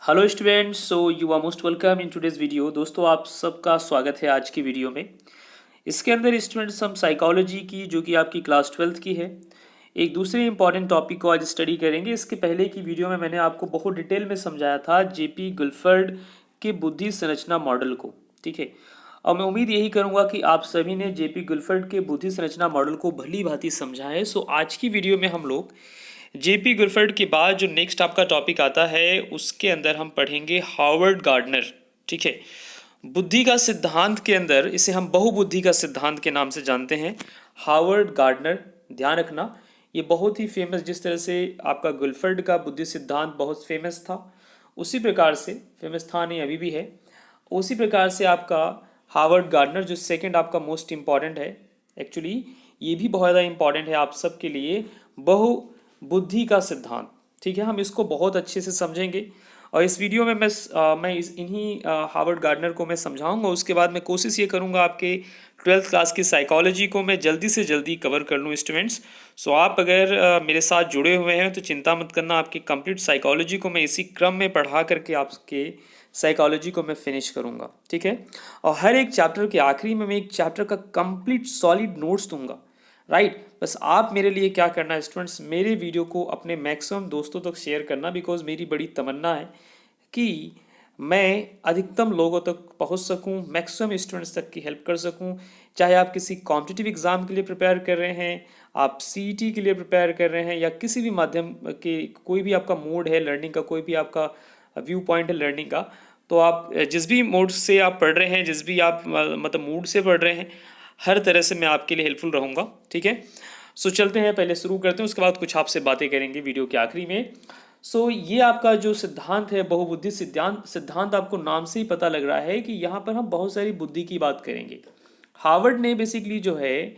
Hello students, so you are most welcome in today's video. दोस्तों, आप सबका स्वागत है आज की वीडियो में। इसके अंदर स्टूडेंट्स हम साइकोलॉजी की, जो कि आपकी क्लास 12th की है, एक दूसरे इंपॉर्टेंट टॉपिक को आज स्टडी करेंगे। इसके पहले की वीडियो में मैंने आपको बहुत डिटेल में समझाया था जेपी गुल्फर्ड के बुद्धि संरचना मॉडल को। ठीक है, और मैं उम्मीद यही करूंगा कि आप सभी ने जेपी गुल्फर्ड के बुद्धि संरचना मॉडल को भली भांति समझा है। सो आज की वीडियो में हम लोग जेपी गुल्फर्ड के बाद जो नेक्स्ट आपका टॉपिक आता है उसके अंदर हम पढ़ेंगे हार्वर्ड गार्डनर। ठीक है, बुद्धि का सिद्धांत के अंदर इसे हम बहुबुद्धि का सिद्धांत के नाम से जानते हैं। हार्वर्ड गार्डनर, ध्यान रखना, ये बहुत ही फेमस, जिस तरह से आपका गुल्फर्ड का बुद्धि सिद्धांत बहुत फेमस था, उसी प्रकार से फेमस था, नहीं अभी भी है, उसी प्रकार से आपका हार्वर्ड गार्डनर जो सेकंड आपका मोस्ट इम्पॉर्टेंट है, एक्चुअली ये भी बहुत ज़्यादा इम्पॉर्टेंट है आप सबके लिए, बहु बुद्धि का सिद्धांत। ठीक है, हम इसको बहुत अच्छे से समझेंगे और इस वीडियो में मैं इन्हीं हार्वर्ड गार्डनर को मैं समझाऊंगा। उसके बाद मैं कोशिश ये करूंगा आपके 12th क्लास की साइकोलॉजी को मैं जल्दी से जल्दी कवर कर लूँ स्टूडेंट्स। सो आप अगर मेरे साथ जुड़े हुए हैं तो चिंता मत करना, आपकी कंप्लीट साइकोलॉजी को मैं इसी क्रम में पढ़ा करके आपके साइकोलॉजी को मैं फिनिश करूंगा। ठीक है, और हर एक चैप्टर के आखिरी में मैं एक चैप्टर का कंप्लीट सॉलिड नोट्स दूंगा। राइट, बस आप मेरे लिए क्या करना है स्टूडेंट्स, मेरे वीडियो को अपने मैक्सिमम दोस्तों तक शेयर करना, बिकॉज मेरी बड़ी तमन्ना है कि मैं अधिकतम लोगों तक पहुंच सकूं, मैक्सिमम स्टूडेंट्स तक की हेल्प कर सकूं। चाहे आप किसी कॉम्पिटिटिव एग्ज़ाम के लिए प्रिपेयर कर रहे हैं, आप सीईटी के लिए प्रिपेयर कर रहे हैं, या किसी भी माध्यम के कोई भी आपका मोड है लर्निंग का, कोई भी आपका व्यू पॉइंट है लर्निंग का, तो आप जिस भी मोड से आप पढ़ रहे हैं, जिस भी आप मतलब मूड से पढ़ रहे हैं, हर तरह से मैं आपके लिए हेल्पफुल रहूँगा। ठीक है, सो चलते हैं, पहले शुरू करते हैं, उसके बाद कुछ आपसे बातें करेंगे वीडियो के आखिरी में। सो ये आपका जो सिद्धांत है बहुबुद्धि सिद्धांत आपको नाम से ही पता लग रहा है कि यहाँ पर हम बहुत सारी बुद्धि की बात करेंगे। हार्वर्ड ने बेसिकली जो है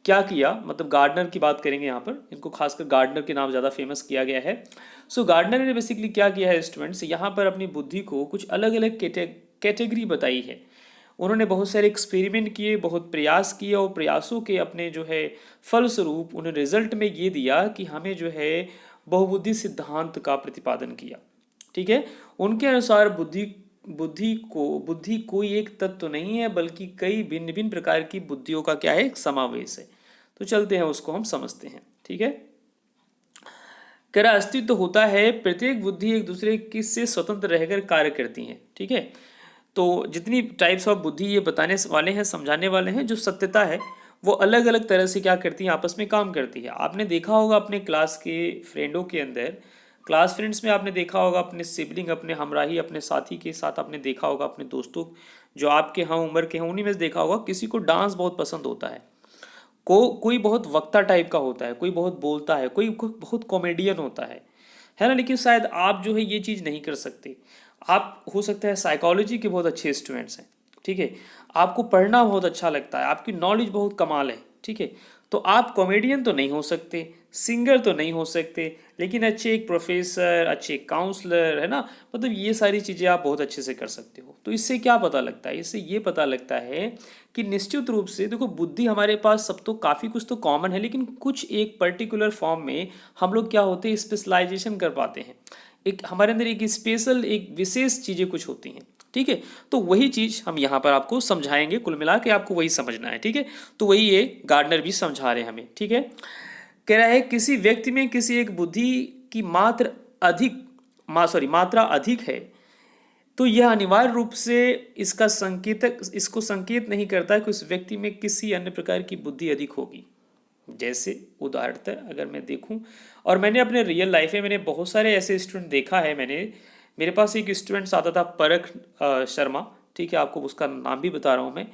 क्या किया, मतलब गार्डनर की बात करेंगे यहाँ पर, इनको खासकर गार्डनर के नाम ज़्यादा फेमस किया गया है। सो गार्डनर ने बेसिकली क्या किया है स्टूडेंट्स, यहाँ पर अपनी बुद्धि को कुछ अलग अलग कैटेगरी बताई है। उन्होंने बहुत सारे एक्सपेरिमेंट किए, बहुत प्रयास किए, और प्रयासों के अपने जो है फलस्वरूप उन्हें रिजल्ट में ये दिया कि हमें जो है बहुबुद्धि सिद्धांत का प्रतिपादन किया। ठीक है, उनके अनुसार बुद्धि कोई एक तत्व तो नहीं है, बल्कि कई भिन्न भिन्न प्रकार की बुद्धियों का क्या है, एक समावेश है। तो चलते हैं, उसको हम समझते हैं। ठीक है, करा अस्तित्व होता है, प्रत्येक बुद्धि एक दूसरे की से स्वतंत्र रहकर कार्य करती है। ठीक है, तो जितनी टाइप्स ऑफ बुद्धि ये बताने वाले हैं, समझाने वाले हैं, जो सत्यता है वो अलग अलग तरह से क्या करती है, आपस में काम करती है। आपने देखा होगा अपने क्लास के फ्रेंडों के अंदर, क्लास फ्रेंड्स में आपने देखा होगा, अपने सिबलिंग, अपने हमराही, अपने साथी के साथ आपने देखा होगा, अपने दोस्तों जो आपके हम उम्र के हैं उन्हीं में से देखा होगा, किसी को डांस बहुत पसंद होता है, कोई बहुत वक्ता टाइप का होता है, कोई बहुत बोलता है, कोई बहुत कॉमेडियन होता है ना। लेकिन शायद आप जो है ये चीज़ नहीं कर सकते। आप हो सकता है साइकोलॉजी के बहुत अच्छे स्टूडेंट्स हैं। ठीक है, आपको पढ़ना बहुत अच्छा लगता है, आपकी नॉलेज बहुत कमाल है। ठीक है, तो आप कॉमेडियन तो नहीं हो सकते, सिंगर तो नहीं हो सकते, लेकिन अच्छे एक प्रोफेसर, अच्छे काउंसलर, है ना, मतलब ये सारी चीज़ें आप बहुत अच्छे से कर सकते हो। तो इससे क्या पता लगता है, इससे ये पता लगता है कि निश्चित रूप से देखो, बुद्धि हमारे पास सब तो काफ़ी कुछ तो कॉमन है, लेकिन कुछ एक पर्टिकुलर फॉर्म में हम लोग क्या होते हैं, स्पेशलाइजेशन कर पाते हैं। एक हमारे अंदर एक स्पेशल, एक विशेष चीज़ें कुछ होती हैं। ठीक है, तो वही चीज़ हम यहाँ पर आपको समझाएंगे, कुल मिला के आपको वही समझना है। ठीक है, तो वही ये गार्डनर भी समझा रहे हैं हमें। ठीक है, कह रहा है किसी व्यक्ति में किसी एक बुद्धि की मात्रा अधिक है, तो यह अनिवार्य रूप से इसको संकेत नहीं करता कि उस व्यक्ति में किसी अन्य प्रकार की बुद्धि अधिक होगी। जैसे उदाहरणतः अगर मैं देखूं, और मैंने अपने रियल लाइफ में मैंने बहुत सारे ऐसे स्टूडेंट देखा है। मेरे पास एक स्टूडेंट आता था, परख शर्मा। ठीक है, आपको उसका नाम भी बता रहा हूँ मैं।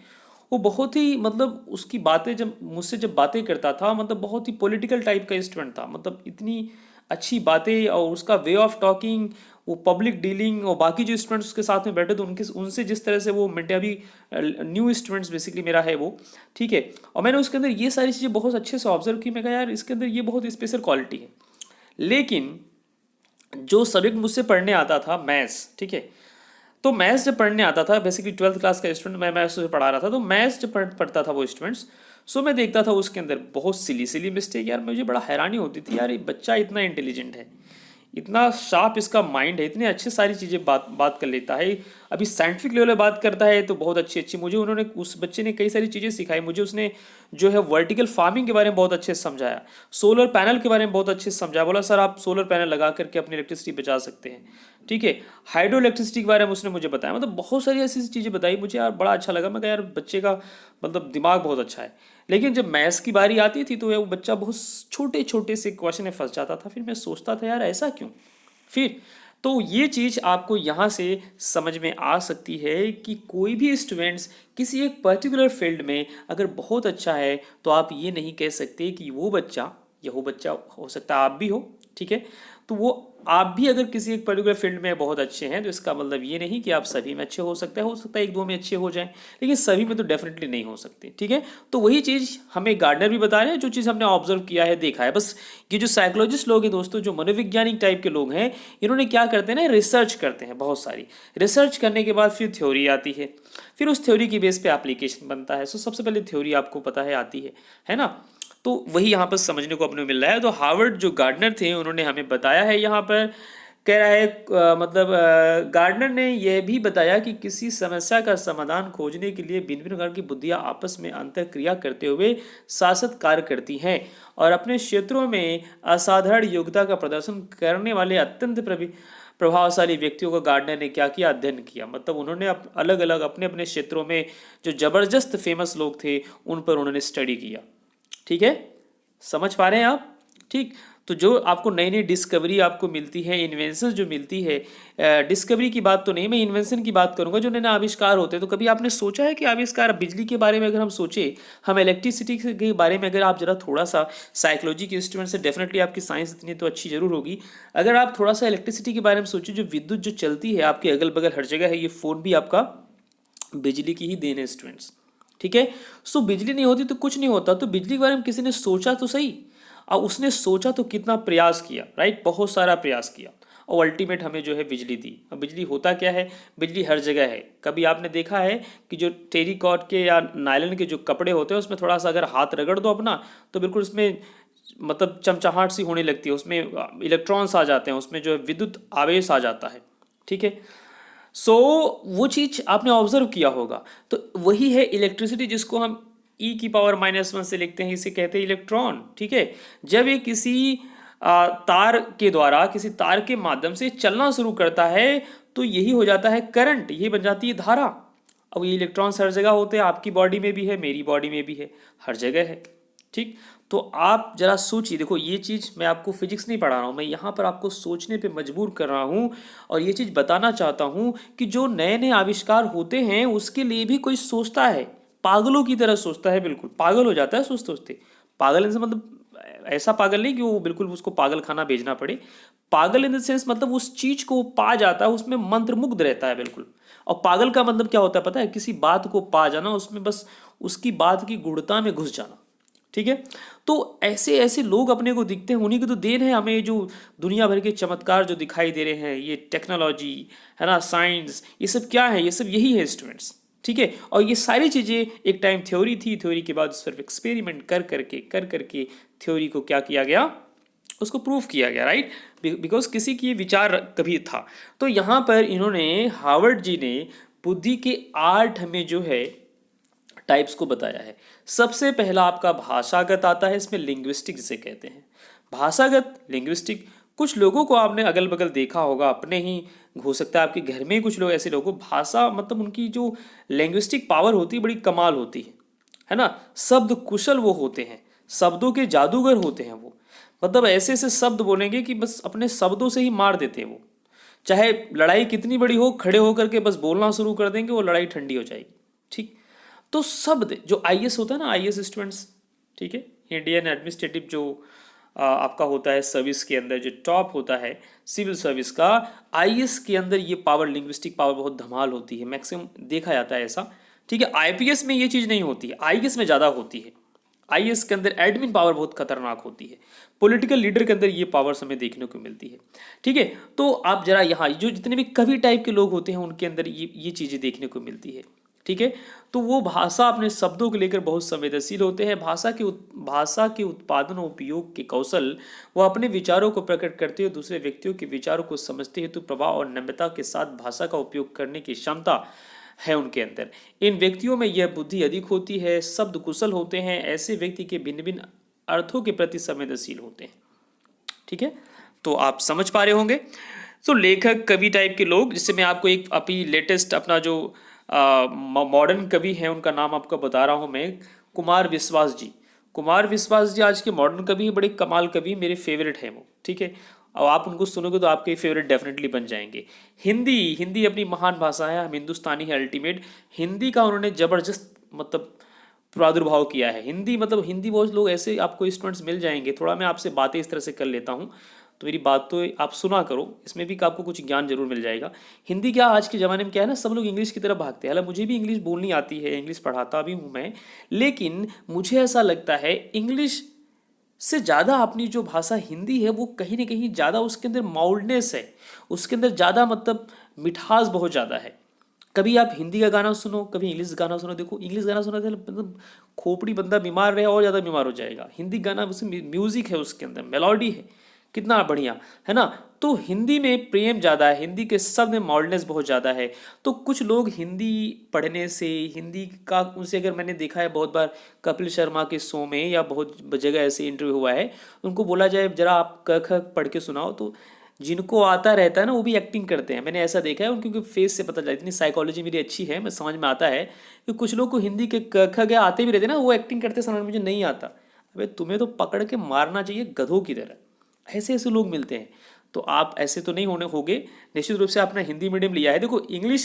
वो बहुत ही, मतलब उसकी बातें जब मुझसे बातें करता था, मतलब बहुत ही पॉलिटिकल टाइप का स्टूडेंट था, मतलब इतनी अच्छी बातें, और उसका वे ऑफ टॉकिंग, वो पब्लिक डीलिंग, और बाकी जो स्टूडेंट्स उसके साथ में बैठे थे उनसे जिस तरह से वो मिनटे, अभी न्यू स्टूडेंट्स बेसिकली मेरा है वो। ठीक है, और मैंने उसके अंदर ये सारी चीज़ें बहुत अच्छे से ऑब्जर्व की। मैं कहा यार, इसके अंदर ये बहुत स्पेशल क्वालिटी है। लेकिन जो सब्जेक्ट मुझसे पढ़ने आता था, मैथ्स, ठीक है, तो मैथ्स जब पढ़ने आता था, बेसिकली 12th क्लास का स्टूडेंट, मैं मैथ्स पढ़ा रहा था, तो मैथ्स जब पढ़ता था वो स्टूडेंट्स, सो मैं देखता था उसके अंदर बहुत सिली मिस्टेक। यार मुझे बड़ा हैरानी होती थी, यार ये बच्चा इतना इंटेलिजेंट है, इतना शार्प इसका माइंड है, इतने अच्छे सारी चीज़ें बात बात कर लेता है। अभी साइंटिफिक लेवल पे बात करता है तो बहुत अच्छी अच्छी, मुझे उन्होंने उस बच्चे ने कई सारी चीज़ें सिखाई। मुझे उसने जो है वर्टिकल फार्मिंग के बारे में बहुत अच्छे से समझाया, सोलर पैनल के बारे में बहुत अच्छे से समझाया। बोला सर आप सोलर पैनल लगा करके अपनी इलेक्ट्रिसिटी बचा सकते हैं, ठीक है। हाइड्रो इलेक्ट्रिसिटी के बारे में उसने मुझे बताया, मतलब बहुत सारी ऐसी चीज़ें बताई मुझे यार, बड़ा अच्छा लगा। मैं कहा यार बच्चे का मतलब दिमाग बहुत अच्छा है। लेकिन जब मैथ्स की बारी आती थी तो वो बच्चा बहुत छोटे छोटे से क्वेश्चन में फंस जाता था। फिर मैं सोचता था यार ऐसा क्यों। फिर तो ये चीज़ आपको यहाँ से समझ में आ सकती है कि कोई भी स्टूडेंट्स किसी एक पर्टिकुलर फील्ड में अगर बहुत अच्छा है तो आप ये नहीं कह सकते कि वो बच्चा, या वो बच्चा हो सकता है आप भी हो, ठीक है। तो वो आप भी अगर किसी एक पर्टिकुलर फील्ड में बहुत अच्छे हैं तो इसका मतलब ये नहीं कि आप सभी में अच्छे हो सकते हैं। हो सकता है एक दो में अच्छे हो जाएं, लेकिन सभी में तो डेफिनेटली नहीं हो सकते, ठीक है। तो वही चीज़ हमें गार्डनर भी बता रहे हैं, जो चीज़ हमने ऑब्जर्व किया है, देखा है। बस ये जो साइकोलॉजिस्ट लोग हैं दोस्तों, जो मनोवैज्ञानिक टाइप के लोग हैं, इन्होंने क्या करते हैं ना, रिसर्च करते हैं। बहुत सारी रिसर्च करने के बाद फिर थ्योरी आती है, फिर उस थ्योरी की बेस पे एप्लीकेशन बनता है। सो सबसे पहले थ्योरी आपको पता है आती है ना। तो वही यहाँ पर समझने को अपने मिल रहा है। तो हार्वर्ड जो गार्डनर थे उन्होंने हमें बताया है, यहाँ पर कह रहा है मतलब गार्डनर ने यह भी बताया कि किसी समस्या का समाधान खोजने के लिए भिन्न भिन्न प्रकार की बुद्धियाँ आपस में अंतःक्रिया करते हुए साशत कार्य करती हैं, और अपने क्षेत्रों में असाधारण योग्यता का प्रदर्शन करने वाले अत्यंत प्रभावशाली व्यक्तियों को गार्डनर ने क्या किया, अध्ययन किया। मतलब उन्होंने अलग अलग अपने अपने क्षेत्रों में जो जबरदस्त फेमस लोग थे उन पर उन्होंने स्टडी किया, ठीक है। समझ पा रहे हैं आप, ठीक। तो जो आपको नई नई डिस्कवरी आपको मिलती है, इन्वेंशन जो मिलती है, डिस्कवरी की बात तो नहीं, मैं इन्वेंशन की बात करूंगा, जो नए नए आविष्कार होते हैं। तो कभी आपने सोचा है कि आविष्कार, बिजली के बारे में अगर हम सोचे, हम इलेक्ट्रिसिटी के बारे में अगर आप जरा थोड़ा सा, साइकोलॉजी के स्टूडेंट से डेफिनेटली आपकी साइंस इतनी तो अच्छी जरूर होगी, अगर आप थोड़ा सा इलेक्ट्रिसिटी के बारे में सोचे, जो विद्युत जो चलती है आपके अगल बगल हर जगह है, ये फोन भी आपका बिजली की ही देन है स्टूडेंट्स, ठीक है। सो बिजली नहीं होती तो कुछ नहीं होता। तो बिजली के बारे में किसी ने सोचा तो सही, और उसने सोचा तो कितना प्रयास किया, राइट, बहुत सारा प्रयास किया, और अल्टीमेट हमें जो है बिजली दी। और बिजली होता क्या है, बिजली हर जगह है। कभी आपने देखा है कि जो टेरिकॉट के या नायलॉन के जो कपड़े होते हैं उसमें थोड़ा सा अगर हाथ रगड़ दो अपना, तो बिल्कुल उसमें मतलब चमचमाहट सी होने लगती है, उसमें इलेक्ट्रॉन्स आ जाते हैं, उसमें जो है विद्युत आवेश आ जाता है, ठीक है। सो वो चीज आपने ऑब्जर्व किया होगा। तो वही है इलेक्ट्रिसिटी, जिसको हम e⁻⁻1 से लिखते हैं, इसे कहते हैं इलेक्ट्रॉन, ठीक है। जब ये किसी तार के द्वारा, किसी तार के माध्यम से चलना शुरू करता है तो यही हो जाता है करंट, यही बन जाती है धारा। अब ये इलेक्ट्रॉन्स हर जगह होते हैं, आपकी बॉडी में भी है, मेरी बॉडी में भी है, हर जगह है, ठीक। तो आप जरा सोचिए, देखो ये चीज़ मैं आपको फिजिक्स नहीं पढ़ा रहा हूँ, मैं यहाँ पर आपको सोचने पे मजबूर कर रहा हूँ, और ये चीज़ बताना चाहता हूँ कि जो नए नए आविष्कार होते हैं उसके लिए भी कोई सोचता है, पागलों की तरह सोचता है, बिल्कुल पागल हो जाता है सोचते सोचते। पागल इन मतलब ऐसा पागल नहीं कि वो बिल्कुल उसको पागल खाना भेजना पड़े, पागल इन द सेंस मतलब उस चीज को पा जाता है, उसमें मंत्रमुग्ध रहता है बिल्कुल। और पागल का मतलब क्या होता है पता है, किसी बात को पा जाना, उसमें बस उसकी बात की गूढ़ता में घुस जाना, ठीक है। तो ऐसे ऐसे लोग अपने को दिखते हैं, उन्हीं की तो देन है हमें जो दुनिया भर के चमत्कार जो दिखाई दे रहे हैं, ये टेक्नोलॉजी है ना, साइंस, ये सब क्या है, ये सब यही है स्टूडेंट्स, ठीक है। और ये सारी चीज़ें एक टाइम थ्योरी थी, थ्योरी के बाद उस पर एक्सपेरिमेंट कर करके थ्योरी को क्या किया गया, उसको प्रूफ किया गया, राइट, बिकॉज किसी की विचार कभी था। तो यहाँ पर इन्होंने, हार्वर्ड जी ने बुद्धि के 8 हमें जो है टाइप्स को बताया है। सबसे पहला आपका भाषागत आता है, इसमें लिंग्विस्टिक जिसे कहते हैं, भाषागत लिंग्विस्टिक। कुछ लोगों को आपने अगल बगल देखा होगा, अपने ही हो सकता है आपके घर में ही कुछ लोग ऐसे लोगों, भाषा मतलब उनकी जो लिंग्विस्टिक पावर होती है बड़ी कमाल होती है ना। शब्द कुशल वो होते हैं, शब्दों के जादूगर होते हैं वो, मतलब ऐसे ऐसे शब्द बोलेंगे कि बस अपने शब्दों से ही मार देते हैं वो। चाहे लड़ाई कितनी बड़ी हो, खड़े होकर के बस बोलना शुरू कर देंगे, वो लड़ाई ठंडी हो जाएगी, ठीक। तो शब्द जो आईएएस होता है ना, आईएएस स्टूडेंट्स, ठीक है, इंडियन एडमिनिस्ट्रेटिव जो आपका होता है सर्विस के अंदर, जो टॉप होता है सिविल सर्विस का, आईएएस के अंदर ये पावर, लिंग्विस्टिक पावर बहुत धमाल होती है, मैक्सिमम देखा जाता है ऐसा, ठीक है। आईपीएस में ये चीज़ नहीं होती है, आईएएस में ज़्यादा होती है। आईएएस के अंदर एडमिन पावर बहुत खतरनाक होती है, पॉलिटिकल लीडर के अंदर ये पावर्स हमें देखने को मिलती है, ठीक है। तो आप जरा यहाँ जो जितने भी कवि टाइप के लोग होते हैं उनके अंदर ये चीज़ें देखने को मिलती है, ठीक है। तो वो भाषा अपने शब्दों को लेकर बहुत संवेदनशील होते हैं। भाषा के उत्पादन और उपयोग के कौशल, वो अपने विचारों को प्रकट करते हुए दूसरे व्यक्तियों के विचारों को समझते हेतु प्रभाव और नम्रता के साथ भाषा का उपयोग करने की क्षमता है उनके अंदर। इन व्यक्तियों में यह बुद्धि अधिक होती है, शब्द कुशल होते हैं। ऐसे व्यक्ति के भिन्न भिन्न अर्थों के प्रति संवेदनशील होते हैं। ठीक है, तो आप समझ पा रहे होंगे। तो लेखक कवि टाइप के लोग, जिससे मैं आपको एक अभी लेटेस्ट अपना जो मॉडर्न कवि है उनका नाम आपको बता रहा हूँ मैं, कुमार विश्वास जी। कुमार विश्वास जी आज के मॉडर्न कवि है, बड़े कमाल कवि, मेरे फेवरेट हैं वो। ठीक है, और आप उनको सुनोगे तो आपके फेवरेट डेफिनेटली बन जाएंगे। हिंदी हिंदी अपनी महान भाषा है, हम हिंदुस्तानी है अल्टीमेट। हिंदी का उन्होंने जबरदस्त मतलब प्रादुर्भाव किया है। हिंदी मतलब हिंदी बहुत लोग ऐसे आपको स्टूडेंट्स मिल जाएंगे। थोड़ा मैं आपसे बातें इस तरह से कर लेता हूँ, तो मेरी बात तो आप सुना करो, इसमें भी आपको कुछ ज्ञान जरूर मिल जाएगा। हिंदी क्या आज के ज़माने में क्या है ना, सब लोग इंग्लिश की तरफ भागते हैं। हालांकि मुझे भी इंग्लिश बोलनी आती है, इंग्लिश पढ़ाता भी हूँ मैं, लेकिन मुझे ऐसा लगता है इंग्लिश से ज़्यादा अपनी जो भाषा हिंदी है वो कहीं ना कहीं ज़्यादा, उसके अंदर माउल्डनेस है, उसके अंदर ज़्यादा मतलब मिठास बहुत ज़्यादा है। कभी आप हिंदी का गाना सुनो, कभी इंग्लिश गाना सुनो, देखो इंग्लिश गाना सुना था मतलब खोपड़ी बंदा बीमार रहे और ज़्यादा बीमार हो जाएगा। हिंदी गाना उसमें म्यूजिक है, उसके अंदर मेलोडी है, कितना बढ़िया है ना। तो हिंदी में प्रेम ज़्यादा है, हिंदी के शब्द में मॉडर्ननेस बहुत ज़्यादा है। तो कुछ लोग हिंदी पढ़ने से, हिंदी का उनसे, अगर मैंने देखा है बहुत बार कपिल शर्मा के शो में या बहुत जगह ऐसे इंटरव्यू हुआ है, उनको बोला जाए जरा आप क ख पढ़ के सुनाओ, तो जिनको आता रहता है ना वो भी एक्टिंग करते हैं। मैंने ऐसा देखा है, उनके फेस से पता चला। इतनी साइकोलॉजी मेरी अच्छी है, मैं समझ में आता है कि कुछ लोग को हिंदी के क ख ग आते भी रहते हैं ना, वो एक्टिंग करते समझ मुझे नहीं आता। अबे तुम्हें तो पकड़ के मारना चाहिए गधों की तरह। ऐसे ऐसे लोग मिलते हैं। तो आप ऐसे तो नहीं होने होगे। निश्चित रूप से आपने हिंदी मीडियम लिया है। देखो इंग्लिश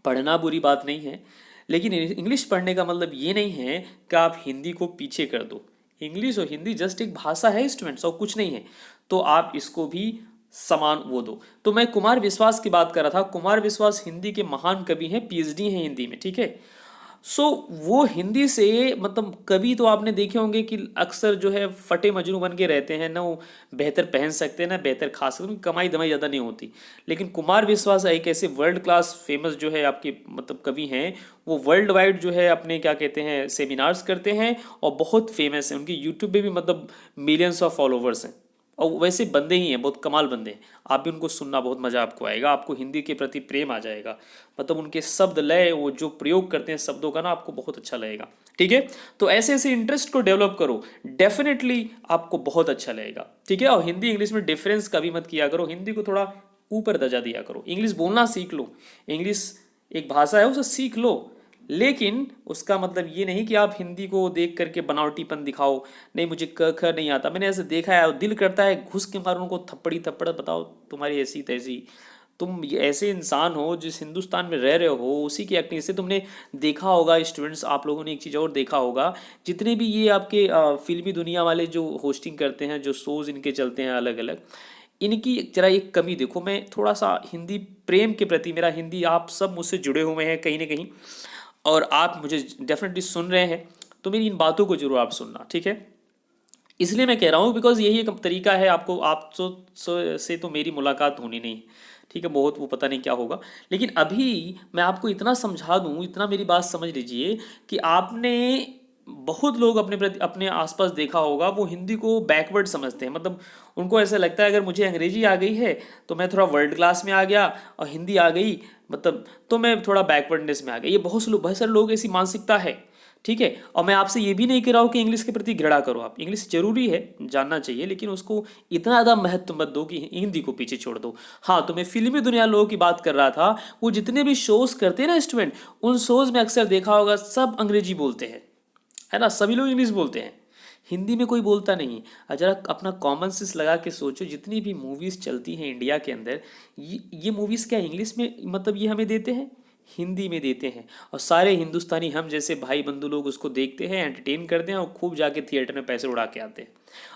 पढ़ना बुरी बात नहीं है, लेकिन इंग्लिश पढ़ने का मतलब ये नहीं है कि आप हिंदी को पीछे कर दो। इंग्लिश और हिंदी जस्ट एक भाषा है स्टूडेंट्स, और कुछ नहीं है। तो आप इसको भी समान वो दो। तो मैं कुमार विश्वास की बात कर रहा था। कुमार विश्वास हिंदी के महान कवि हैं, पीएचडी हैं हिंदी में। ठीक है, सो वो हिंदी से मतलब कवि तो आपने देखे होंगे कि अक्सर जो है फटे मजनू बन के रहते हैं ना, वो बेहतर पहन सकते हैं ना बेहतर खा सकते हैं, उनकी कमाई दमाई ज़्यादा नहीं होती। लेकिन कुमार विश्वास एक ऐसे वर्ल्ड क्लास फेमस जो है आपके मतलब कवि हैं, वो वर्ल्ड वाइड जो है अपने क्या कहते हैं सेमिनार्स करते हैं और बहुत फेमस हैं। उनकी यूट्यूब पे भी मतलब मिलियंस ऑफ फॉलोवर्स हैं, और वैसे बंदे ही हैं, बहुत कमाल बंदे हैं। आप भी उनको सुनना, बहुत मज़ा आपको आएगा, आपको हिंदी के प्रति प्रेम आ जाएगा। मतलब उनके शब्द लय, वो जो प्रयोग करते हैं शब्दों का ना, आपको बहुत अच्छा लगेगा। ठीक है, तो ऐसे ऐसे इंटरेस्ट को डेवलप करो, डेफिनेटली आपको बहुत अच्छा लगेगा। ठीक है, और हिंदी इंग्लिश में डिफरेंस कभी मत किया करो, हिंदी को थोड़ा ऊपर दर्जा दिया करो। इंग्लिश बोलना सीख लो, इंग्लिश एक भाषा है उसे सीख लो, लेकिन उसका मतलब ये नहीं कि आप हिंदी को देख करके बनावटीपन दिखाओ। नहीं मुझे क ख नहीं आता, मैंने ऐसे देखा है, दिल करता है घुस के मारो उनको थप्पड़ी थप्पड़, बताओ तुम्हारी ऐसी तैसी। तुम ऐसे इंसान हो जिस हिंदुस्तान में रह रहे हो, उसी की एक्टिंग से तुमने देखा होगा। स्टूडेंट्स आप लोगों ने एक चीज़ और देखा होगा, जितने भी ये आपके फिल्मी दुनिया वाले जो होस्टिंग करते हैं, जो शोज़ इनके चलते हैं अलग अलग, इनकी जरा एक कमी देखो। मैं थोड़ा सा हिंदी प्रेम के प्रति, मेरा हिंदी आप सब मुझसे जुड़े हुए हैं कहीं ना कहीं, और आप मुझे डेफिनेटली सुन रहे हैं, तो मेरी इन बातों को जरूर आप सुनना। ठीक है, इसलिए मैं कह रहा हूँ बिकॉज यही एक तरीका है आपको, आप से तो मेरी मुलाकात होनी नहीं। ठीक है, बहुत वो पता नहीं क्या होगा, लेकिन अभी मैं आपको इतना समझा दूँ, इतना मेरी बात समझ लीजिए कि आपने बहुत लोग अपने प्रति अपने आसपास देखा होगा, वो हिंदी को बैकवर्ड समझते हैं। मतलब उनको ऐसा लगता है अगर मुझे अंग्रेजी आ गई है तो मैं थोड़ा वर्ल्ड क्लास में आ गया, और हिंदी आ गई मतलब तो मैं थोड़ा बैकवर्डनेस में आ गया। ये बहुत सारे लोग ऐसी मानसिकता है। ठीक है, और मैं आपसे ये भी नहीं कह रहा हूँ कि इंग्लिश के प्रति घृणा करो। आप इंग्लिश जरूरी है, जानना चाहिए, लेकिन उसको इतना ज़्यादा महत्व मत दो कि हिंदी को पीछे छोड़ दो। हाँ, तो मैं फिल्मी दुनिया लोगों की बात कर रहा था। वो जितने भी शोज़ करते हैं ना स्टूडेंट, उन शोज़ में अक्सर देखा होगा सब अंग्रेजी बोलते हैं, है ना, सभी लोग इंग्लिश बोलते हैं, हिंदी में कोई बोलता नहीं। जरा अपना कॉमन सेंस लगा के सोचो, जितनी भी मूवीज़ चलती हैं इंडिया के अंदर, ये मूवीज़ क्या इंग्लिश में मतलब ये हमें देते हैं, हिंदी में देते हैं, और सारे हिंदुस्तानी हम जैसे भाई बंधु लोग उसको देखते हैं, एंटरटेन करते हैं, और खूब जाके थिएटर में पैसे उड़ा के आते हैं।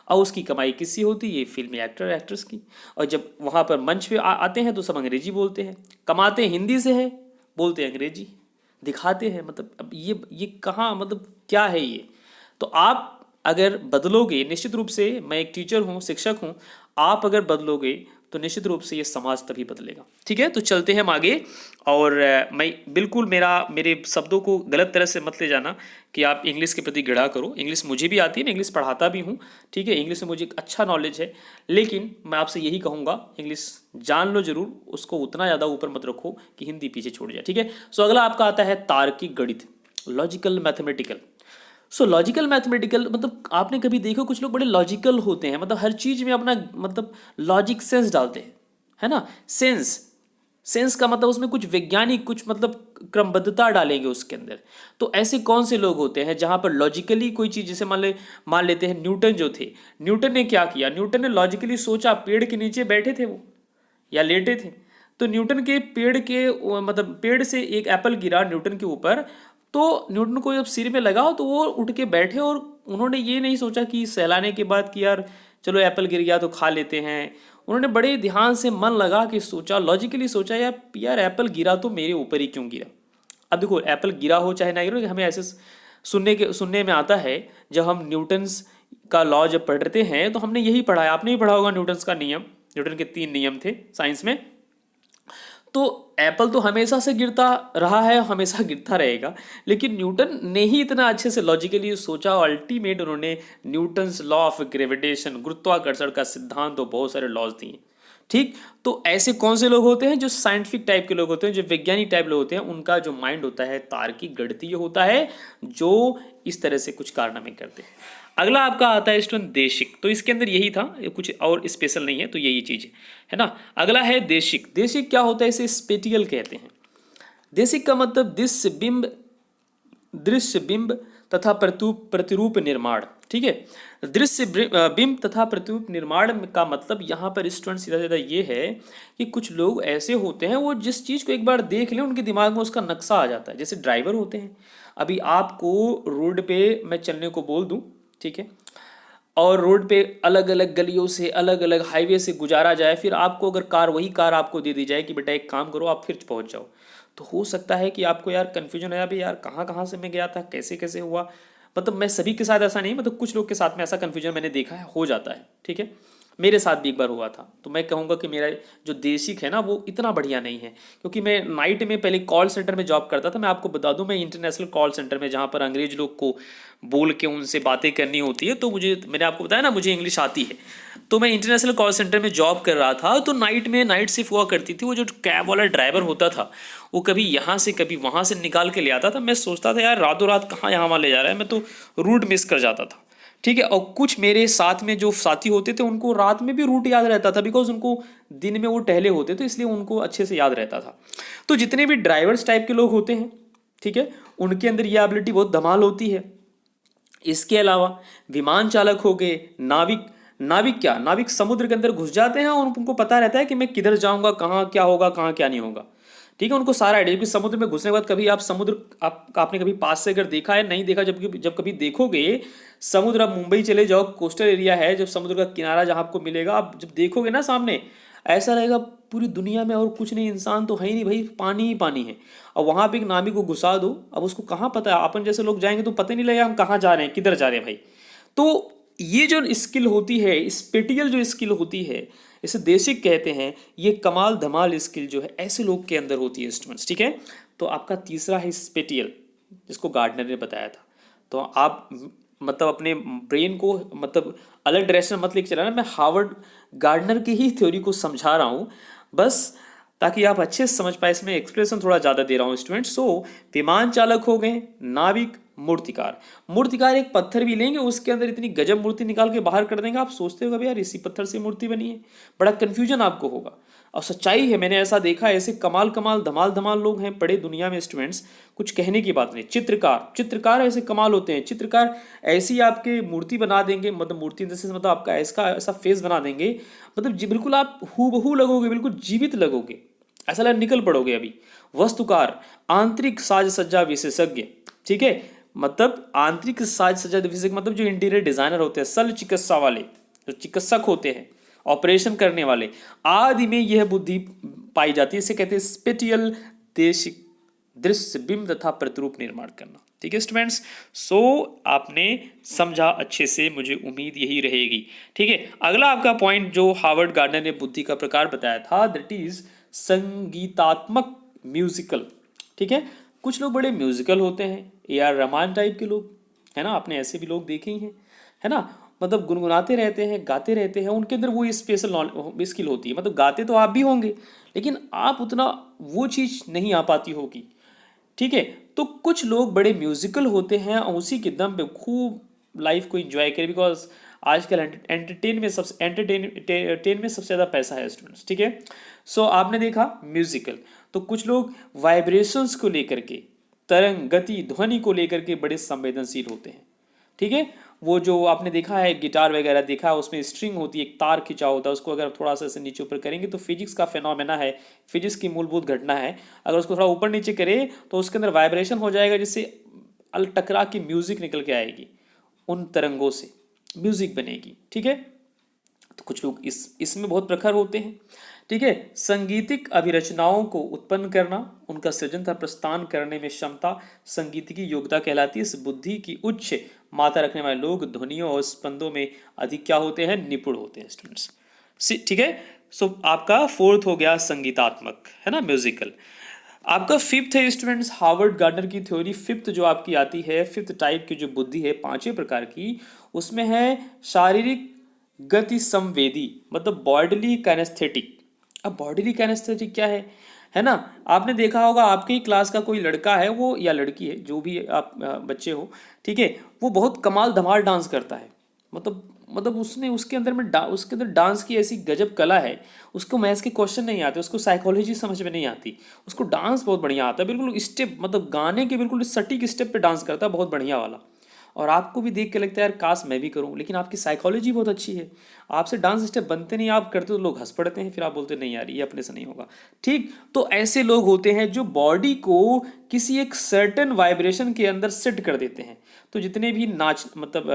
और उसकी कमाई किसकी होती है? फिल्मी एक्टर एक्ट्रेस की। और जब वहाँ पर मंच पे आते हैं तो सब अंग्रेजी बोलते हैं, कमाते हिंदी से है, बोलते अंग्रेजी, दिखाते हैं। मतलब अब ये कहाँ, मतलब क्या है ये? तो आप अगर बदलोगे, निश्चित रूप से मैं एक टीचर हूँ, शिक्षक हूँ, आप अगर बदलोगे तो निश्चित रूप से ये समाज तभी बदलेगा। ठीक है, तो चलते हैं हम आगे। और मैं बिल्कुल मेरे शब्दों को गलत तरह से मत ले जाना कि आप इंग्लिश के प्रति घृणा करो। इंग्लिश मुझे भी आती है, मैं इंग्लिश पढ़ाता भी हूँ। ठीक है, इंग्लिश में मुझे एक अच्छा नॉलेज है, लेकिन मैं आपसे यही कहूँगा इंग्लिश जान लो जरूर, उसको उतना ज़्यादा ऊपर मत रखो कि हिंदी पीछे छोड़ जाए। ठीक है, सो अगला आपका आता है तार्किक गणित, लॉजिकल मैथमेटिकल। सो लॉजिकल मैथमेटिकल मतलब आपने कभी देखो कुछ लोग बड़े लॉजिकल होते हैं, मतलब हर चीज में अपना मतलब लॉजिक सेंस डालते हैं, है ना। सेंस सेंस का मतलब उसमें कुछ वैज्ञानिक कुछ मतलब क्रमबद्धता डालेंगे उसके अंदर। तो ऐसे कौन से लोग होते हैं जहां पर लॉजिकली कोई चीज, जैसे मान लेते हैं न्यूटन जो थे, न्यूटन ने क्या किया, न्यूटन ने लॉजिकली सोचा, पेड़ के नीचे बैठे थे वो या लेटे थे, तो न्यूटन के पेड़ के मतलब पेड़ से एक एप्पल गिरा न्यूटन के ऊपर, तो न्यूटन को जब सिर में लगा तो वो उठ के बैठे, और उन्होंने ये नहीं सोचा कि सहलाने के बाद कि यार चलो एप्पल गिर गया तो खा लेते हैं। उन्होंने बड़े ध्यान से मन लगा के सोचा, लॉजिकली सोचा, यार यार एप्पल गिरा तो मेरे ऊपर ही क्यों गिरा। अब देखो एप्पल गिरा हो चाहे ना गिरा, हमें ऐसे सुनने में आता है, जब हम न्यूटन्स का लॉ जब पढ़ते हैं तो हमने यही पढ़ा है, आपने भी पढ़ा होगा न्यूटन्स का नियम, न्यूटन के 3 नियम थे साइंस में। तो एप्पल तो हमेशा से गिरता रहा है, हमेशा गिरता रहेगा, लेकिन न्यूटन ने ही इतना अच्छे से लॉजिकली सोचा, और अल्टीमेट उन्होंने न्यूटन्स लॉ ऑफ ग्रेविटेशन, गुरुत्वाकर्षण का सिद्धांत, तो बहुत सारे लॉज दिए। ठीक, तो ऐसे कौन से लोग होते हैं जो साइंटिफिक टाइप के लोग होते हैं, जो वैज्ञानिक टाइप लोग होते हैं, उनका जो माइंड होता है तार्किक गणितीय होता है, जो इस तरह से कुछ कारनामे करते हैं। अगला आपका आता है स्टूडेंट देशिक, तो इसके अंदर यही था, कुछ और स्पेशल नहीं है, तो यही चीज है ना। अगला है देशिक। देशिक क्या होता है, इसे स्पेटियल कहते हैं। देशिक का मतलब दृश्य बिंब तथा प्रतिरूप निर्माण। ठीक है, दृश्य बिंब तथा प्रतिरूप निर्माण का मतलब यहाँ पर स्टूडेंट सीधा सीधा ये है कि कुछ लोग ऐसे होते हैं, वो जिस चीज़ को एक बार देख लें उनके दिमाग में उसका नक्शा आ जाता है। जैसे ड्राइवर होते हैं, अभी आपको रोड पे मैं चलने को बोल दूं, ठीक है, और रोड पे अलग अलग गलियों से, अलग अलग हाईवे से गुजारा जाए, फिर आपको अगर वही कार आपको दे दी जाए कि बेटा एक काम करो आप फिर पहुंच जाओ, तो हो सकता है कि आपको यार कन्फ्यूजन है, अभी यार कहाँ कहाँ से मैं गया था, कैसे कैसे हुआ। मतलब मैं सभी के साथ ऐसा नहीं, मतलब कुछ लोग के साथ में ऐसा कन्फ्यूजन मैंने देखा है, हो जाता है। ठीक है, मेरे साथ भी एक बार हुआ था। तो मैं कहूँगा कि मेरा जो देशिक है ना वो इतना बढ़िया नहीं है, क्योंकि मैं नाइट में पहले कॉल सेंटर में जॉब करता था। मैं आपको बता दूं, मैं इंटरनेशनल कॉल सेंटर में, जहाँ पर अंग्रेज लोग को बोल के उनसे बातें करनी होती है, तो मैंने आपको बताया ना मुझे इंग्लिश आती है, तो मैं इंटरनेशनल कॉल सेंटर में जॉब कर रहा था। तो नाइट शिफ्ट हुआ करती थी। वो जो कैब वाला ड्राइवर होता था, वो कभी यहाँ से कभी वहाँ से निकाल के ले आता था। मैं सोचता था यार रातों रात कहाँ यहाँ वहाँ ले जा रहा है, मैं तो रूट मिस कर जाता था। ठीक है, और कुछ मेरे साथ में जो साथी होते थे उनको रात में भी रूट याद रहता था, बिकॉज उनको दिन में वो टहले होते थे, इसलिए उनको अच्छे से याद रहता था। तो जितने भी ड्राइवर्स टाइप के लोग होते हैं, ठीक है, उनके अंदर ये एबिलिटी बहुत धमाल होती है। इसके अलावा विमान चालक हो गए, नाविक समुद्र के अंदर घुस जाते हैं और उनको पता रहता है कि मैं किधर जाऊंगा, कहाँ क्या होगा, कहाँ क्या नहीं होगा। ठीक है, उनको सारा आइडिया, क्योंकि समुद्र में घुसने के बाद कभी आप समुद्र आपने कभी पास से अगर देखा है, नहीं देखा, जब कभी देखोगे समुद्र, आप मुंबई चले जाओ, कोस्टल एरिया है, जब समुद्र का किनारा जहाँ आपको मिलेगा, आप जब देखोगे ना सामने, ऐसा रहेगा पूरी दुनिया में और कुछ नहीं, इंसान तो है ही नहीं भाई, पानी ही पानी है। और वहां पे एक नाविक को घुसा दो, अब उसको कहाँ पता है, अपन जैसे लोग जाएंगे तो पता नहीं लगेगा हम कहाँ जा रहे हैं, किधर जा रहे हैं भाई। तो ये जो स्किल होती है, स्पेटियल जो स्किल होती है, इसे देशिक कहते हैं। ये कमाल धमाल स्किल जो है ऐसे लोग के अंदर होती है स्टूडेंट्स। ठीक है, तो आपका तीसरा है स्पेटियल, जिसको गार्डनर ने बताया था। तो आप मतलब अपने ब्रेन को मतलब अलग डायरेक्शन मत लेके चलाना, मैं हार्वर्ड गार्डनर की ही थ्योरी को समझा रहा हूँ बस, ताकि आप अच्छे से समझ पाए। इसमें एक्सप्रेशन थोड़ा ज़्यादा दे रहा हूँ स्टूडेंट्स। सो विमान चालक हो गए, नाविक, मूर्तिकार एक पत्थर भी लेंगे, उसके अंदर इतनी गजब मूर्ति निकाल के बाहर कर देंगे, आप सोचते हो कभी यार इसी पत्थर से मूर्ति बनी है, बड़ा कन्फ्यूजन आपको होगा। और सच्चाई है, मैंने ऐसा देखा है, ऐसे कमाल धमाल लोग हैं बड़े दुनिया में स्टूडेंट्स, कुछ कहने की बात नहीं। चित्रकार ऐसे कमाल होते हैं। चित्रकार ऐसी आपके मूर्ति बना देंगे, मतलब मूर्ति जैसे मतलब आपका ऐसा फेस बना देंगे, मतलब बिल्कुल आप हूबहू लगोगे, बिल्कुल जीवित लगोगे, ऐसा लग निकल पड़ोगे अभी। वस्तुकार, आंतरिक साज सज्जा विशेषज्ञ, ठीक है, मतलब आंतरिक साज सज्जा विशेषज्ञ मतलब जो इंटीरियर डिजाइनर होते हैं, शल्य चिकित्सा वाले, जो चिकित्सक होते हैं, ऑपरेशन करने वाले आदि में यह बुद्धि पाई जाती है। इसे कहते हैं स्पेटियल देशिक दृश्य बिंब तथा प्रतिरूप निर्माण करना। ठीक है स्टूडेंट्स, सो आपने समझा अच्छे से, मुझे उम्मीद यही रहेगी। ठीक है, अगला आपका पॉइंट जो हार्वर्ड गार्डनर ने बुद्धि का प्रकार बताया था, दैट इज संगीतात्मक म्यूजिकल। ठीक है, कुछ लोग बड़े म्यूजिकल होते हैं, AR रहमान टाइप के लोग, है ना, आपने ऐसे भी लोग देखे ही हैं, है ना, मतलब गुनगुनाते रहते हैं, गाते रहते हैं, उनके अंदर वो स्पेशल स्किल होती है, मतलब गाते तो आप भी होंगे लेकिन आप उतना वो चीज़ नहीं आ पाती होगी। ठीक है, तो कुछ लोग बड़े म्यूजिकल होते हैं और उसी के दम पे खूब लाइफ को एंजॉय करें, बिकॉज आजकल एंटरटेन में सबसे ज़्यादा पैसा है स्टूडेंट्स। ठीक है, सो आपने देखा म्यूजिकल, तो कुछ लोग वाइब्रेशंस को लेकर के, तरंग गति ध्वनि को लेकर के बड़े संवेदनशील होते हैं। ठीक है, वो जो आपने देखा है गिटार वगैरह देखा है, उसमें स्ट्रिंग होती है, एक तार खिंचा होता है, उसको अगर थोड़ा सा ऐसे नीचे ऊपर करेंगे तो फिजिक्स का फेनोमेना है, फिजिक्स की मूलभूत घटना है, अगर उसको थोड़ा ऊपर नीचे करें तो उसके अंदर वाइब्रेशन हो जाएगा, जिससे अल टकरा की म्यूजिक निकल के आएगी, उन तरंगों से म्यूजिक बनेगी। ठीक है, तो कुछ लोग इसमें बहुत प्रखर होते हैं। ठीक है, संगीतिक अभिरचनाओं को उत्पन्न करना, उनका सृजन तथा प्रस्थान करने में क्षमता संगीत की योग्यता कहलाती है। इस बुद्धि की उच्च मात्रा रखने वाले लोग ध्वनियों और स्पंदों में अधिक क्या होते हैं, निपुण होते हैं स्टूडेंट्स। ठीक है, सो आपका फोर्थ हो गया संगीतात्मक, है ना, म्यूजिकल। आपका फिफ्थ है स्टूडेंट्स हार्वर्ड गार्डनर की थ्योरी, फिफ्थ जो आपकी आती है, फिफ्थ टाइप की जो बुद्धि है पांचवें प्रकार की, उसमें है शारीरिक गति संवेदी, मतलब बॉडीली कैनेस्थेटिक। अब बॉडीली कैनेस्थेटिक क्या है ना, आपने देखा होगा आपके ही क्लास का कोई लड़का है वो, या लड़की है, जो भी आप बच्चे हो, ठीक है, वो बहुत कमाल धमाल डांस करता है, मतलब उसने उसके अंदर में उसके अंदर डांस की ऐसी गजब कला है, उसको मैथ्स के क्वेश्चन नहीं आते, उसको साइकोलॉजी समझ में नहीं आती, उसको डांस बहुत बढ़िया आता है, बिल्कुल स्टेप, मतलब गाने के बिल्कुल सटीक स्टेप पे डांस करता है, बहुत बढ़िया वाला। और आपको भी देख के लगता है यार काश मैं भी करूं, लेकिन आपकी साइकोलॉजी बहुत अच्छी है, आपसे डांस स्टेप बनते नहीं, आप करते तो लोग हंस पड़ते हैं, फिर आप बोलते नहीं यार ये अपने से नहीं होगा। ठीक, तो ऐसे लोग होते हैं जो बॉडी को किसी एक सर्टेन वाइब्रेशन के अंदर सेट कर देते हैं। तो जितने भी नाच मतलब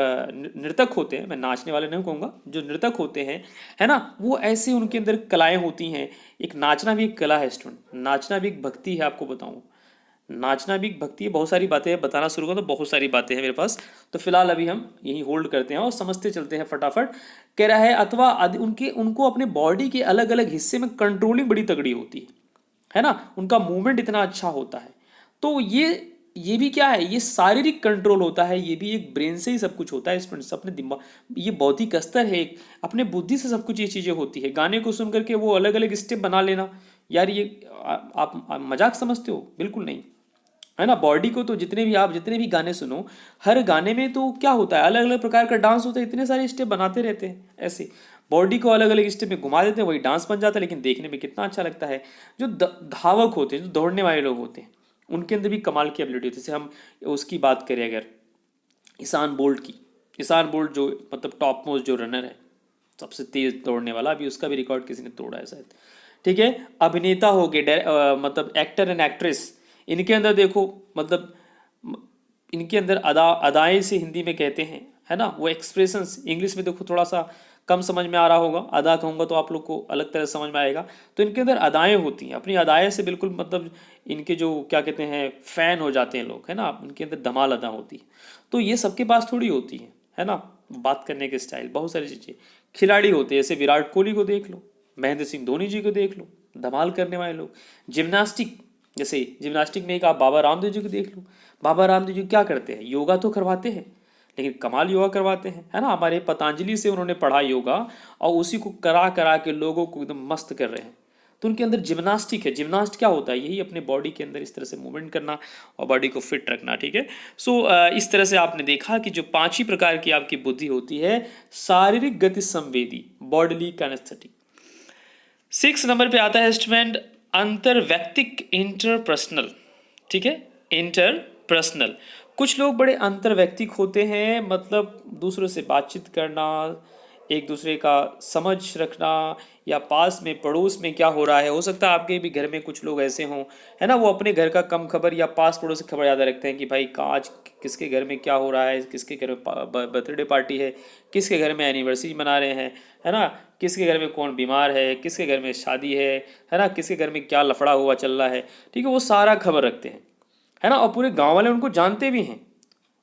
नृतक होते हैं, मैं नाचने वाले नहीं कहूँगा, जो नृतक होते हैं, है ना, वो ऐसे उनके अंदर कलाएं होती हैं। एक नाचना भी एक कला है स्टूडेंट, नाचना भी एक भक्ति है, आपको बताऊँ, नाचना भी एक भक्ति है। बहुत सारी बातें हैं, बताना शुरू करो तो बहुत सारी बातें हैं मेरे पास, तो फिलहाल अभी हम यही होल्ड करते हैं और समझते चलते हैं फटाफट। कह रहा है अथवा उनके उनको अपने बॉडी के अलग अलग हिस्से में कंट्रोलिंग बड़ी तगड़ी होती है ना, उनका मूवमेंट इतना अच्छा होता है। तो ये भी क्या है, ये शारीरिक कंट्रोल होता है, ये भी एक ब्रेन से ही सब कुछ होता है स्टूडेंट्स, अपने दिमाग, ये बौद्धिक स्तर है एक, अपने बुद्धि से सब कुछ ये चीज़ें होती है। गाने को सुन करके वो अलग अलग स्टेप बना लेना, यार ये आप मजाक समझते हो, बिल्कुल नहीं, है ना। बॉडी को तो जितने भी गाने सुनो, हर गाने में तो क्या होता है, अलग अलग प्रकार का डांस होता है, इतने सारे स्टेप बनाते रहते हैं, ऐसे बॉडी को अलग अलग स्टेप में घुमा देते हैं, वही डांस बन जाता है, लेकिन देखने में कितना अच्छा लगता है। जो धावक होते हैं, जो दौड़ने वाले लोग होते हैं, उनके अंदर भी कमाल की एबिलिटी होती है। जैसे हम उसकी बात करें अगर ईशान बोल्ट की, ईशान बोल्ट जो मतलब टॉप मोस्ट जो रनर है, सबसे तेज दौड़ने वाला, अभी उसका भी रिकॉर्ड किसी ने तोड़ा है शायद। ठीक है, अभिनेता हो गए, मतलब एक्टर एंड एक्ट्रेस, इनके अंदर देखो, मतलब इनके अंदर अदाएं से हिंदी में कहते हैं, है ना, वो एक्सप्रेशंस इंग्लिश में देखो थोड़ा सा कम समझ में आ रहा होगा, अदा कहूँगा तो आप लोग को अलग तरह समझ में आएगा। तो इनके अंदर अदाएं होती हैं, अपनी अदाएं से बिल्कुल मतलब इनके जो क्या कहते हैं फैन हो जाते हैं लोग, है ना, इनके अंदर धमाल अदा होती है। तो ये सबके पास थोड़ी होती है ना, बात करने के स्टाइल, बहुत सारी चीज़ें। खिलाड़ी होते हैं, जैसे विराट कोहली को देख लो, महेंद्र सिंह धोनी जी को देख लो, धमाल करने वाले लोग। जिम्नास्टिक, जैसे जिम्नास्टिक में एक आप बाबा रामदेव जी को देख लो, बाबा रामदेव जी क्या करते हैं, योगा तो करवाते हैं, लेकिन कमाल योगा करवाते हैं, है ना। हमारे पतंजलि से उन्होंने पढ़ा योगा और उसी को करा करा के लोगों को एकदम मस्त कर रहे हैं। तो उनके अंदर जिम्नास्टिक है। जिम्नास्ट क्या होता है, यही अपने बॉडी के अंदर इस तरह से मूवमेंट करना और बॉडी को फिट रखना। ठीक है, सो इस तरह से आपने देखा कि जो 5 ही प्रकार की आपकी बुद्धि होती है, शारीरिक गति संवेदी, बॉडीली कैनेस्थेटिक। 6 नंबर पे आता है स्टूडेंट अंतर्वैक्तिक, इंटरपर्सनल। ठीक है, इंटरपर्सनल, कुछ लोग बड़े अंतर्वैक्तिक होते हैं, मतलब दूसरों से बातचीत करना, एक दूसरे का समझ रखना, या पास में पड़ोस में क्या हो रहा है। हो सकता है आपके भी घर में कुछ लोग ऐसे हों, है ना, वो अपने घर का कम खबर या पास पड़ोस की खबर ज़्यादा रखते हैं कि भाई कहाँ आज किसके घर में क्या हो रहा है, किसके घर में बर्थडे पार्टी है, किसके घर में एनिवर्सरी मना रहे हैं, है ना, किसके घर में कौन बीमार है, किसके घर में शादी है ना, किसके घर में क्या लफड़ा हुआ चल रहा है। ठीक है, वो सारा खबर रखते हैं, है ना, और पूरे गांव वाले उनको जानते भी हैं,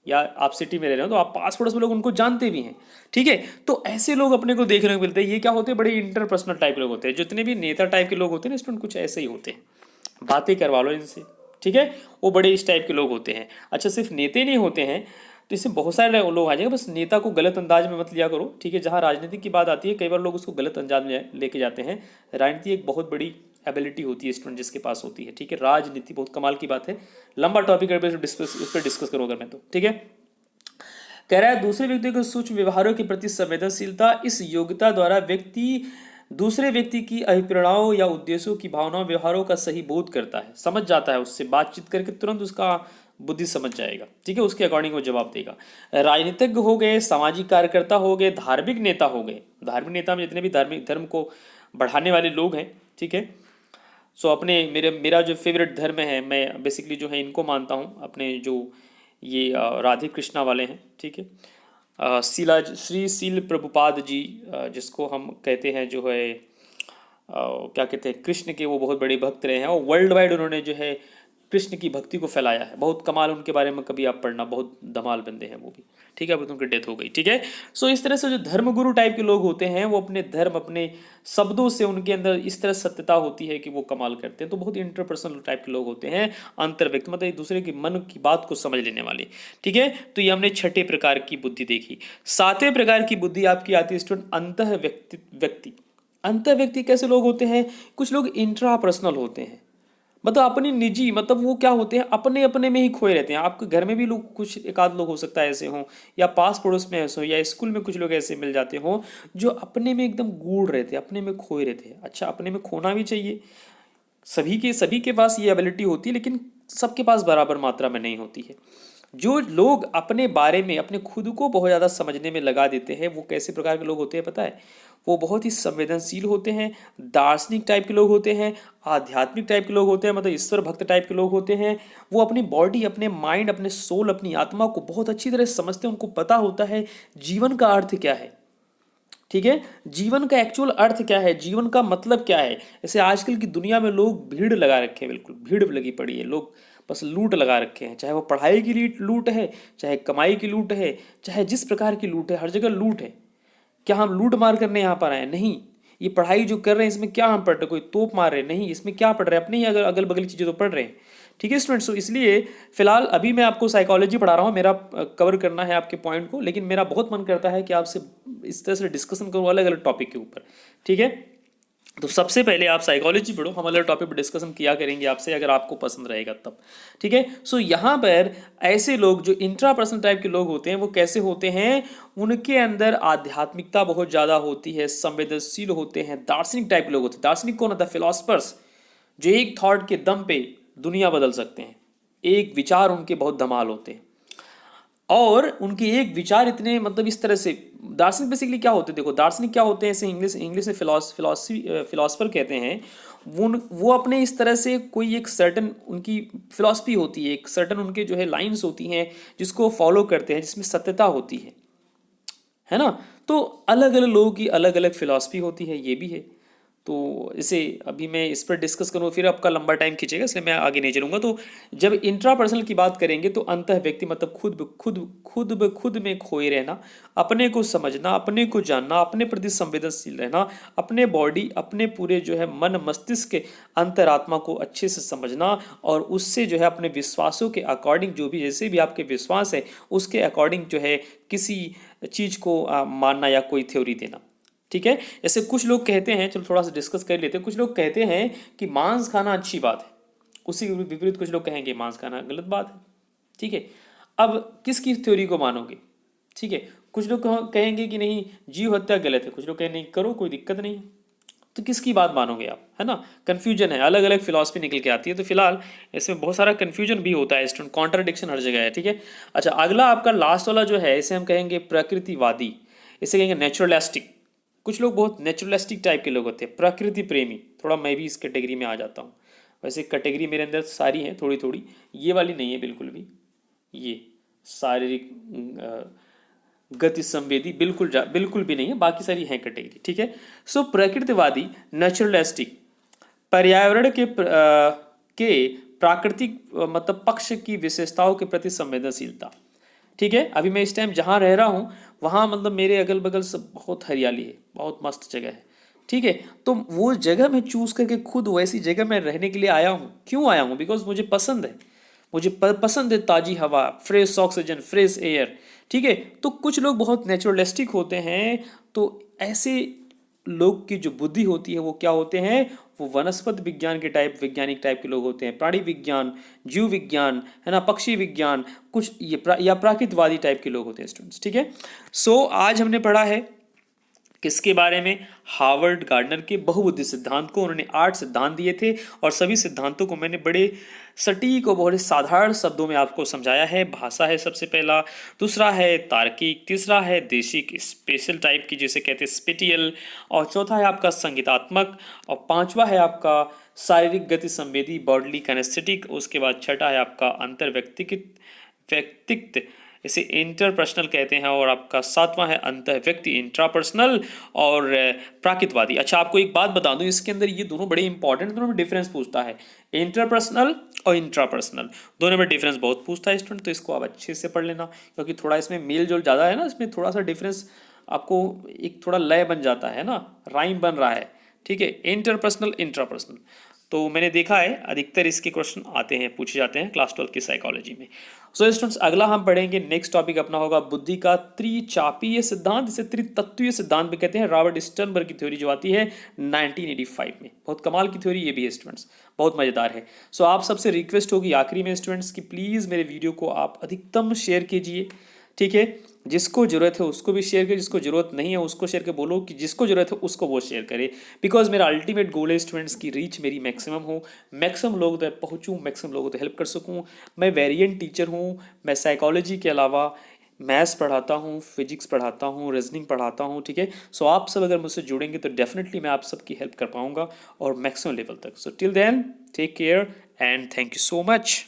या आप सिटी में रह रहे हो तो आप पास पड़ोस में लोग उनको जानते भी हैं। ठीक है, तो ऐसे लोग अपने को देखने को मिलते हैं। ये क्या होते हैं, बड़े इंटरपर्सनल टाइप के लोग होते हैं। जितने भी नेता टाइप के लोग होते हैं ना स्टूडेंट, कुछ ऐसे ही होते हैं, बातें करवा लो इनसे। ठीक है, वो बड़े इस टाइप के लोग होते हैं। अच्छा, सिर्फ नेता नहीं होते हैं, तो इससे बहुत सारे लोग आ जाएंगे। बस नेता को गलत अंदाज में मत लिया करो। ठीक है, जहाँ राजनीति की बात आती है कई बार लोग उसको गलत अंदाज में लेके जाते हैं। राजनीति एक बहुत बड़ी एबिलिटी होती है स्टूडेंट जिसके पास होती है। ठीक है, राजनीति बहुत कमाल की बात है। लंबा टॉपिक है, उस पर डिस्कस करूँ अगर मैं तो। ठीक है, कह रहा है दूसरे व्यक्ति के सूक्ष्म व्यवहारों के प्रति संवेदनशीलता, इस योग्यता द्वारा व्यक्ति दूसरे व्यक्ति की अभिप्रेरणाओं या उद्देश्यों की भावनाओं व्यवहारों का सही बोध करता है, समझ जाता है, उससे बातचीत करके तुरंत उसका बुद्धि समझ जाएगा। ठीक है, उसके अकॉर्डिंग वो जवाब देगा। राजनीतिज्ञ हो गए, सामाजिक कार्यकर्ता हो गए, धार्मिक नेता हो गए। धार्मिक नेता में जितने भी धार्मिक धर्म को बढ़ाने वाले लोग हैं। ठीक है, सो अपने मेरा जो फेवरेट धर्म है, मैं बेसिकली जो है इनको मानता हूँ, अपने जो ये राधे कृष्णा वाले हैं। ठीक है, श्री सील प्रभुपाद जी, जिसको हम कहते हैं जो है क्या कहते हैं, कृष्ण के वो बहुत बड़े भक्त रहे हैं, और वर्ल्ड वाइड उन्होंने जो है कृष्ण की भक्ति को फैलाया है। बहुत कमाल, उनके बारे में कभी आप पढ़ना, बहुत धमाल बंदे हैं वो भी। ठीक है, अभी तो उनकी डेथ हो गई। ठीक है, सो इस तरह से जो धर्मगुरु टाइप के लोग होते हैं वो अपने धर्म, अपने शब्दों से उनके अंदर इस तरह सत्यता होती है कि वो कमाल करते हैं। तो बहुत इंटरपर्सनल टाइप के लोग होते हैं, अंतर व्यक्ति, मतलब एक दूसरे के मन की बात को समझ लेने वाले। ठीक है, तो ये हमने छठे प्रकार की बुद्धि देखी। सातवें प्रकार की बुद्धि आपकी आती है स्टूडेंट अंतः व्यक्ति। अंतर व्यक्ति कैसे लोग होते हैं, कुछ लोग इंट्रापर्सनल होते हैं, मतलब अपनी निजी, मतलब वो क्या होते हैं, अपने अपने में ही खोए रहते हैं। आपके घर में भी लोग, कुछ एक आध लोग हो सकता है ऐसे हों, या पास पड़ोस में ऐसे हो, या स्कूल में कुछ लोग ऐसे मिल जाते हों जो अपने में एकदम गूढ़ रहते हैं, अपने में खोए रहते हैं। अच्छा, अपने में खोना भी चाहिए, सभी के पास ये एबिलिटी होती है, लेकिन सबके पास बराबर मात्रा में नहीं होती है। जो लोग अपने बारे में, अपने खुद को बहुत ज़्यादा समझने में लगा देते हैं, वो कैसे प्रकार के लोग होते हैं पता है, वो बहुत ही संवेदनशील होते हैं, दार्शनिक टाइप के लोग होते हैं, आध्यात्मिक टाइप के लोग होते हैं, मतलब ईश्वर भक्त टाइप के लोग होते हैं। वो अपनी बॉडी, अपने माइंड, अपने सोल, अपनी आत्मा को बहुत अच्छी तरह समझते हैं। उनको पता होता है जीवन का अर्थ क्या है। ठीक है, जीवन का एक्चुअल अर्थ क्या है, जीवन का मतलब क्या है। जैसे आजकल की दुनिया में लोग भीड़ लगा रखे हैं, बिल्कुल भीड़ लगी पड़ी है, लोग बस लूट लगा रखे हैं। चाहे वो पढ़ाई की लूट है, चाहे कमाई की लूट है, चाहे जिस प्रकार की लूट है, हर जगह लूट है। क्या हम लूट मार करने यहाँ पर आए? नहीं। ये पढ़ाई जो कर रहे हैं इसमें क्या हम पढ़ रहे हैं, कोई तोप मार रहे हैं? नहीं, इसमें क्या पढ़ रहे हैं, अपनी ही अगल बगल की चीज़ें तो पढ़ रहे हैं। ठीक है स्टूडेंट्स, तो इसलिए फिलहाल अभी मैं आपको साइकोलॉजी पढ़ा रहा हूँ, मेरा कवर करना है आपके पॉइंट को, लेकिन मेरा बहुत मन करता है कि आपसे इस तरह से डिस्कशन करूँ अलग अलग टॉपिक के ऊपर। ठीक है, तो सबसे पहले आप साइकोलॉजी पढ़ो, हम अलग टॉपिक पर डिस्कशन किया करेंगे आपसे, अगर आपको पसंद रहेगा तब। ठीक है, सो यहाँ पर ऐसे लोग जो इंट्रापर्सनल टाइप के लोग होते हैं वो कैसे होते हैं, उनके अंदर आध्यात्मिकता बहुत ज़्यादा होती है, संवेदनशील होते हैं, दार्शनिक टाइप के लोग होते हैं। दार्शनिक कौन होता है? फिलोसफर्स, जो एक थॉट के दम पे दुनिया बदल सकते हैं। एक विचार उनके बहुत धमाल होते हैं, और उनके एक विचार इतने, मतलब इस तरह से दार्शनिक बेसिकली क्या होते हैं, देखो दार्शनिक क्या होते हैं, ऐसे इंग्लिश में फिलोसफर कहते हैं। वो अपने इस तरह से कोई एक सर्टन उनकी फिलॉसफी होती है, एक सर्टन उनके जो है लाइंस होती हैं जिसको फॉलो करते हैं, जिसमें सत्यता होती है ना। तो अलग अलग लोगों की अलग अलग फिलॉसफी होती है, ये भी है। तो इसे अभी मैं इस पर डिस्कस करूँ फिर आपका लंबा टाइम खींचेगा, इसलिए मैं आगे नहीं चलूँगा। तो जब इंट्रापर्सनल की बात करेंगे तो अंतः व्यक्ति मतलब खुद में खोए रहना, अपने को समझना, अपने को जानना, अपने प्रति संवेदनशील रहना, अपने बॉडी, अपने पूरे जो है मन मस्तिष्क के अंतरात्मा को अच्छे से समझना, और उससे जो है अपने विश्वासों के अकॉर्डिंग, जो भी जैसे भी आपके विश्वास है उसके अकॉर्डिंग जो है किसी चीज़ को मानना या कोई थ्योरी देना। ठीक है, ऐसे कुछ लोग कहते हैं, चलो थोड़ा सा डिस्कस कर लेते हैं। कुछ लोग कहते हैं कि मांस खाना अच्छी बात है, उसी के विपरीत कुछ लोग कहेंगे मांस खाना गलत बात है। ठीक है, अब किसकी थ्योरी को मानोगे? ठीक है, कुछ लोग कहेंगे कि नहीं जीव हत्या गलत है, कुछ लोग कहेंगे नहीं करो कोई दिक्कत नहीं है। तो किसकी बात मानोगे आप, है ना। कन्फ्यूजन है, अलग अलग फिलॉसफी निकल के आती है। तो फिलहाल इसमें बहुत सारा कन्फ्यूजन भी होता है स्टूडेंट, कॉन्ट्राडिक्शन हर जगह है। ठीक है, अच्छा अगला आपका लास्ट वाला जो है इसे हम कहेंगे प्रकृतिवादी, इसे कहेंगे नेचुरलिस्टिक। कुछ लोग बहुत नेचुरलिस्टिक टाइप के लोग होते हैं, प्रकृति प्रेमी, थोड़ा मैं भी इस कैटेगरी में आ जाता हूँ। वैसे कैटेगरी मेरे अंदर सारी हैं थोड़ी थोड़ी, ये वाली नहीं है बिल्कुल भी। ये शारीरिक गति संवेदी बिल्कुल भी नहीं है, बाकी सारी हैं कैटेगरी, ठीक है। सो प्रकृतिवादी, नेचुरलिस्टिक, पर्यावरण के प्राकृतिक मतलब पक्ष की विशेषताओं के प्रति संवेदनशीलता, ठीक है। अभी मैं इस टाइम जहाँ रह रहा हूँ वहाँ मतलब मेरे अगल बगल सब बहुत हरियाली है, बहुत मस्त जगह है, ठीक है। तो वो जगह मैं चूज करके खुद वैसी जगह मैं रहने के लिए आया हूँ। क्यों आया हूँ? बिकॉज मुझे पसंद है, मुझे पसंद है ताज़ी हवा, फ्रेश ऑक्सीजन, फ्रेश एयर, ठीक है। तो कुछ लोग बहुत नेचुरलिस्टिक होते हैं, तो ऐसे लोग की जो बुद्धि होती है वो क्या होते हैं, वो वनस्पति विज्ञान के टाइप, वैज्ञानिक टाइप के लोग होते हैं, प्राणी विज्ञान, जीव विज्ञान, है ना, पक्षी विज्ञान, कुछ ये या प्राकृतवादी टाइप के लोग होते हैं स्टूडेंट्स, ठीक है। सो आज हमने पढ़ा है किसके बारे में? हार्वर्ड गार्डनर के बहुबुद्धि सिद्धांत को। उन्होंने 8 सिद्धांत दिए थे और सभी सिद्धांतों को मैंने बड़े सटीक और बहुत साधारण शब्दों में आपको समझाया है। भाषा है सबसे पहला, दूसरा है तार्किक, तीसरा है देशिक, स्पेशल टाइप की जिसे कहते हैं स्पेटियल, और चौथा है आपका संगीतात्मक, और पांचवा है आपका शारीरिक गति संवेदी, बॉडली कैनेस्थेटिक। उसके बाद छठा है आपका अंतर व्यक्तित्व, इसे इंटरपर्सनल कहते हैं, और आपका सातवां है अंतः व्यक्ति, इंट्रापर्सनल, और प्राकृतवादी। अच्छा, आपको एक बात बता दूं, इसके अंदर ये दोनों बड़े इंपॉर्टेंट, दोनों में डिफरेंस पूछता है, इंटरपर्सनल और इंट्रापर्सनल, दोनों में डिफरेंस बहुत पूछता है स्टूडेंट। तो इसको आप अच्छे से पढ़ लेना, क्योंकि थोड़ा इसमें मेल जोल ज़्यादा है ना, इसमें थोड़ा सा डिफरेंस आपको एक थोड़ा लय बन जाता है ना, राइम बन रहा है, ठीक है। इंटरपर्सनल, इंट्रापर्सनल, तो मैंने देखा है अधिकतर इसके क्वेश्चन आते हैं, पूछे जाते हैं क्लास 12 की साइकोलॉजी में। सो स्टूडेंट्स, अगला हम पढ़ेंगे, नेक्स्ट टॉपिक अपना होगा बुद्धि का त्रिचापीय सिद्धांत, इसे त्रितत्वीय सिद्धांत भी कहते हैं। रॉबर्ट स्टर्नबर्ग की थ्योरी जो आती है 1985 में, बहुत कमाल की थ्योरी ये भी है स्टूडेंट्स, बहुत मजेदार है। सो आप सबसे रिक्वेस्ट होगी आखिरी में स्टूडेंट्स कि प्लीज मेरे वीडियो को आप अधिकतम शेयर कीजिए, ठीक है। जिसको जरूरत है उसको भी शेयर करें, जिसको जरूरत नहीं है उसको शेयर कर, बोलो कि जिसको जरूरत है उसको वो शेयर करे। बिकॉज मेरा अल्टीमेट गोल है स्टूडेंट्स की रीच मेरी मैक्सिमम हो, मैक्सिमम लोगों तक पहुँचूँ, मैक्सिमम लोगों तक हेल्प कर सकूँ। मैं वेरिएंट टीचर हूँ, मैं साइकोलॉजी के अलावा मैथ्स पढ़ाता हूँ, फिजिक्स पढ़ाता हूँ, रीजनिंग पढ़ाता हूँ, ठीक है। सो आप सब अगर मुझसे जुड़ेंगे तो डेफिनेटली मैं आप सबकी हेल्प कर पाऊँगा और मैक्सिमम लेवल तक। So till then take care and thank you so much.